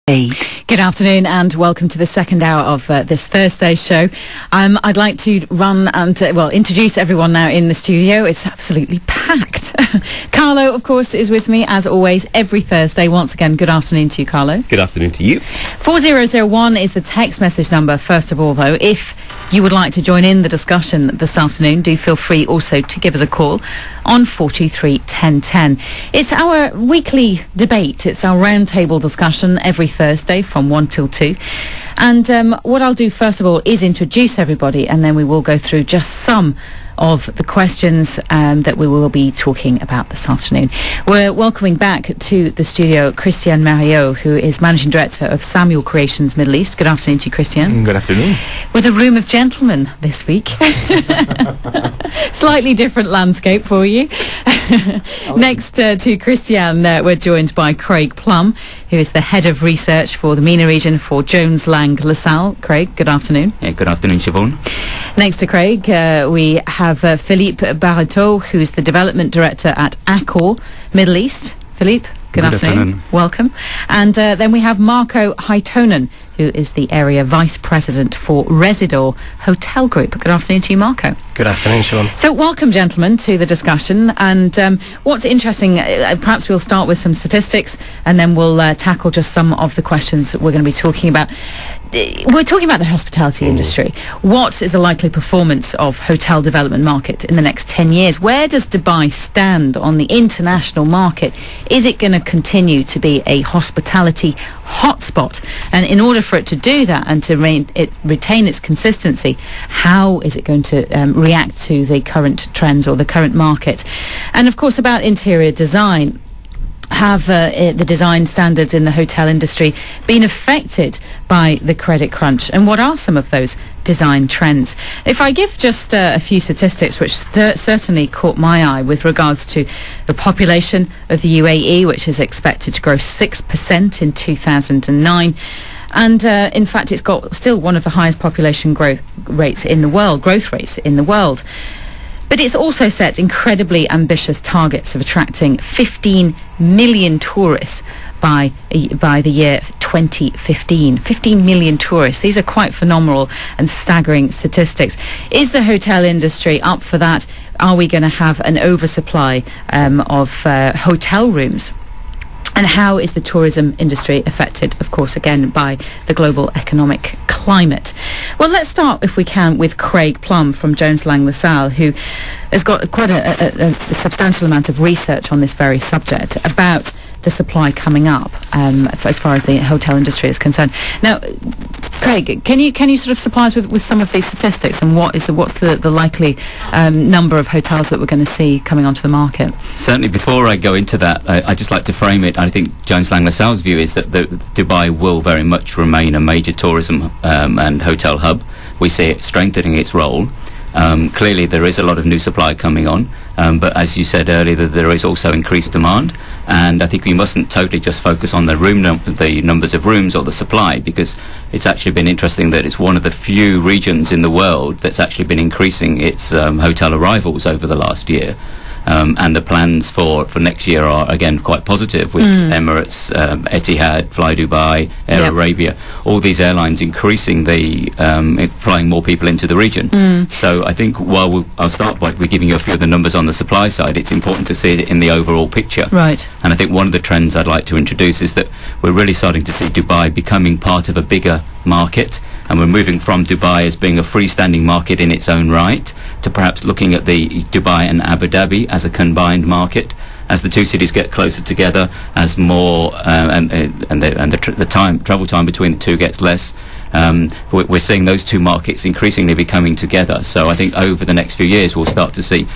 Good afternoon and welcome to the second hour of this Thursday show. I'd like to run and, introduce everyone now in the studio. It's absolutely packed. Carlo, of course, is with me as always every Thursday. Once again, good afternoon to you, Carlo. Good afternoon to you. 4001 is the text message number. First of all, though, if you would like to join in the discussion this afternoon, do feel free also to give us a call on 423 1010. It's our weekly debate. It's our roundtable discussion every Thursday from 1 till 2. And what I'll do first of all is introduce everybody, and then we will go through just some of the questions that we will be talking about this afternoon. We're welcoming back to the studio Christian Mariot, who is Managing Director of Samuel Creations Middle East. Good afternoon to you, Christian. Good afternoon. With a room of gentlemen this week. Slightly different landscape for you. Next to Christian, we're joined by Craig Plum, who is the Head of Research for the MENA region for Jones Lang LaSalle. Craig, good afternoon. Yeah, good afternoon, Siobhan. Next to Craig, we have Philippe Barreto, who is the Development Director at Accor Middle East. Philippe, good afternoon. Welcome. And then we have Marco Haitonen, who is the Area Vice President for Residor Hotel Group. Good afternoon to you, Marco. Good afternoon, Siobhan. So welcome, gentlemen, to the discussion. And what's interesting, perhaps we'll start with some statistics and then we'll tackle just some of the questions that we're going to be talking about. We're talking about the hospitality industry. What is the likely performance of hotel development market in the next 10 years? Where does Dubai stand on the international market? Is it going to continue to be a hospitality hotspot? And in order for it to do that and to retain its consistency, how is it going to react to the current trends or the current market? And of course, about interior design. Have the design standards in the hotel industry been affected by the credit crunch? And what are some of those design trends? If I give just a few statistics which certainly caught my eye with regards to the population of the UAE, which is expected to grow 6% in 2009. And in fact, it's got still one of the highest population growth rates in the world. But it's also set incredibly ambitious targets of attracting 15 million tourists by the year 2015. 15 million tourists. These are quite phenomenal and staggering statistics. Is the hotel industry up for that? Are we going to have an oversupply of hotel rooms? And how is the tourism industry affected, of course, again, by the global economic climate? Well, let's start, if we can, with Craig Plum from Jones Lang LaSalle, who has got quite a substantial amount of research on this very subject about the supply coming up as far as the hotel industry is concerned. Now, Craig, can you sort of supply us with some of these statistics and what's the likely number of hotels that we're going to see coming onto the market? Certainly, before I go into that, I'd just like to frame it. I think Jones Lang LaSalle's view is that Dubai will very much remain a major tourism and hotel hub. We see it strengthening its role. Clearly, there is a lot of new supply coming on, but as you said earlier, there is also increased demand. And I think we mustn't totally just focus on the numbers of rooms or the supply, because it's actually been interesting that it's one of the few regions in the world that's actually been increasing its hotel arrivals over the last year. And the plans for next year are, again, quite positive, with Emirates, Etihad, Fly Dubai, Air Arabia, all these airlines increasing flying more people into the region. So I think I'll start by giving you a few of the numbers on the supply side. It's important to see it in the overall picture. Right. And I think one of the trends I'd like to introduce is that we're really starting to see Dubai becoming part of a bigger market, and we're moving from Dubai as being a freestanding market in its own right to perhaps looking at the Dubai and Abu Dhabi as a combined market. As the two cities get closer together, as more the travel time between the two gets less, we're seeing those two markets increasingly becoming together. So I think over the next few years we'll start to see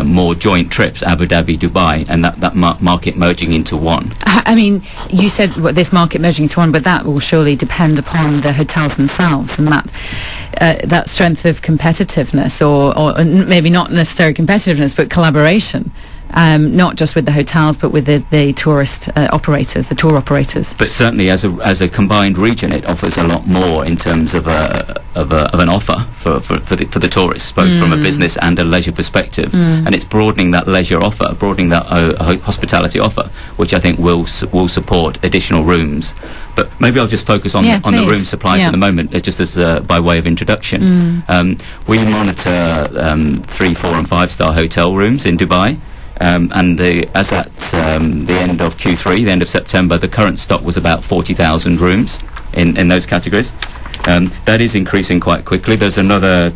more joint trips, Abu Dhabi, Dubai, and that market merging into one. I mean, you said this market merging into one, but that will surely depend upon the hotels themselves and that strength of competitiveness, or maybe not necessarily competitiveness, but collaboration not just with the hotels, but with the tourist operators, the tour operators. But certainly, as a combined region, it offers a lot more in terms of an offer for the tourists, both from a business and a leisure perspective. And it's broadening that leisure offer, broadening that hospitality offer, which I think will support additional rooms. But maybe I'll just focus on the room supply for the moment, just as by way of introduction. We monitor 3, 4 and 5-star hotel rooms in Dubai. And as at the end of Q3, the end of September, the current stock was about 40,000 rooms in those categories. That is increasing quite quickly. There's another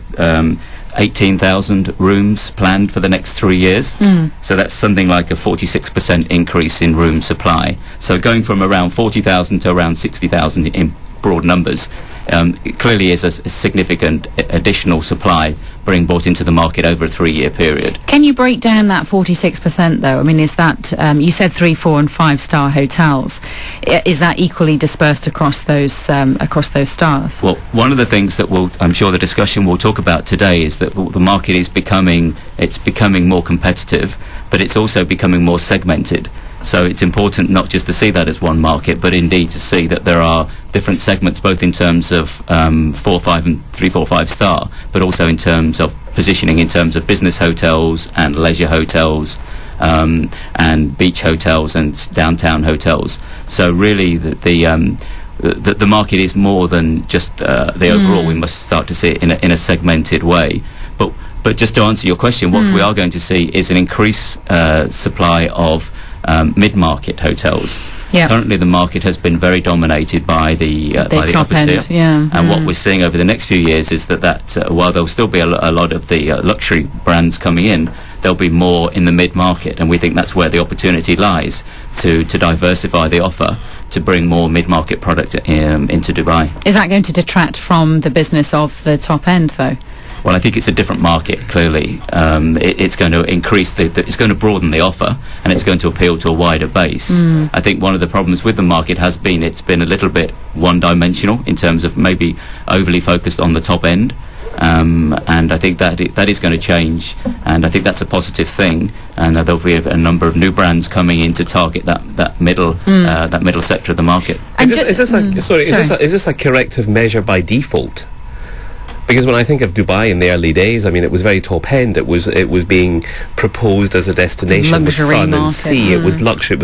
18,000 rooms planned for the next 3 years. So that's something like a 46% increase in room supply. So going from around 40,000 to around 60,000 in broad numbers clearly is a significant additional supply being brought into the market over a 3-year period. Can you break down that 46% though? I mean, is that, you said 3, 4 and 5-star hotels. Is that equally dispersed across those stars? Well, one of the things that I'm sure the discussion we'll talk about today is that the market is becoming more competitive, but it's also becoming more segmented. So it's important not just to see that as one market, but indeed to see that there are different segments, both in terms of 4, 5 and 3, 4, 5-star, but also in terms of positioning, in terms of business hotels and leisure hotels, and beach hotels and downtown hotels. So really the market is more than just the overall. We must start to see it in a segmented way. But just to answer your question, what we are going to see is an increased supply of mid-market hotels. Currently the market has been very dominated by the top upper tier. end. And what we're seeing over the next few years is that while there'll still be a lot of the luxury brands coming in, there'll be more in the mid-market, and we think that's where the opportunity lies to diversify the offer, to bring more mid-market product into Dubai. Is that going to detract from the business of the top end though? Well, I think it's a different market, clearly. It's going to increase it's going to broaden the offer, and it's going to appeal to a wider base. I think one of the problems with the market has been it's been a little bit one-dimensional in terms of maybe overly focused on the top end. And I think that is going to change, and I think that's a positive thing. And there'll be a number of new brands coming in to target that middle sector of the market. Is this a corrective measure by default? Because when I think of Dubai in the early days, I mean, it was very top end. It was being proposed as a destination with sun and sea. It was luxury.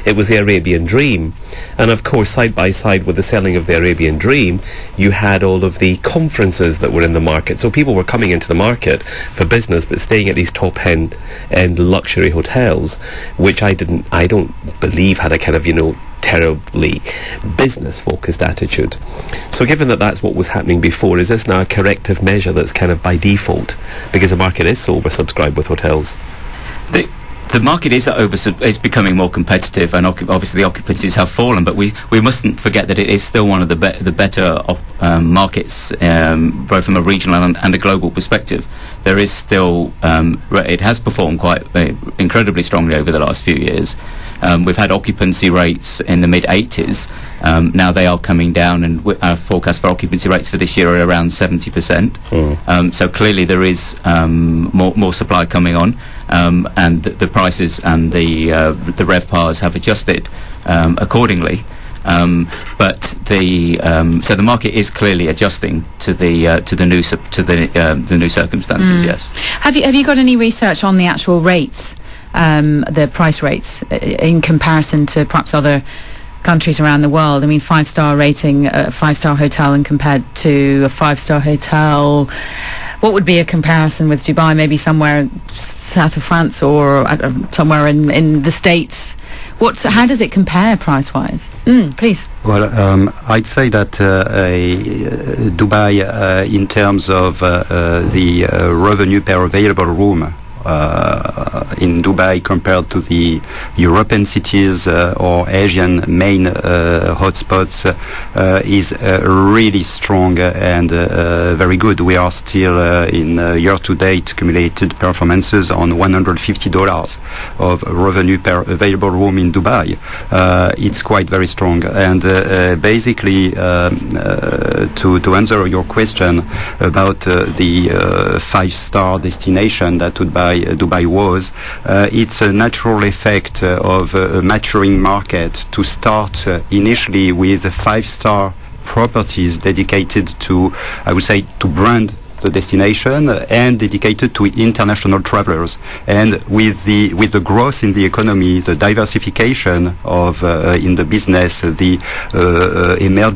It was the Arabian dream. And of course, side by side with the selling of the Arabian dream, you had all of the conferences that were in the market. So people were coming into the market for business, but staying at these top end luxury hotels, which I don't believe had a kind of, terribly business-focused attitude. So given that that's what was happening before, is this now a corrective measure that's kind of by default because the market is so oversubscribed with hotels? The market is becoming more competitive, and obviously the occupancies have fallen, but we mustn't forget that it is still one of the better markets, both from a regional and a global perspective. There is still, it has performed quite incredibly strongly over the last few years. We've had occupancy rates in the mid-80s. Now they are coming down, and our forecast for occupancy rates for this year are around 70%. So clearly there is more supply coming on, and the prices and the RevPARs have adjusted accordingly. But so the market is clearly adjusting to the new circumstances. Yes. Have you got any research on the actual rates? The price rates in comparison to perhaps other countries around the world? I mean, 5-star rating, a 5-star hotel, and compared to a 5-star hotel, what would be a comparison with Dubai? Maybe somewhere south of France or somewhere in the States. How does it compare price-wise? Please. Well, I'd say that Dubai, in terms of the revenue per available room, in Dubai compared to the European cities or Asian main hotspots is really strong and very good. We are still in year-to-date cumulated performances on $150 of revenue per available room in Dubai. It's quite very strong, and basically to answer your question about the 5-star destination that Dubai was, it's a natural effect of a maturing market to start initially with 5-star properties dedicated to, I would say, to brand the destination and dedicated to international travelers. And with the growth in the economy, the diversification of in the business, the emerging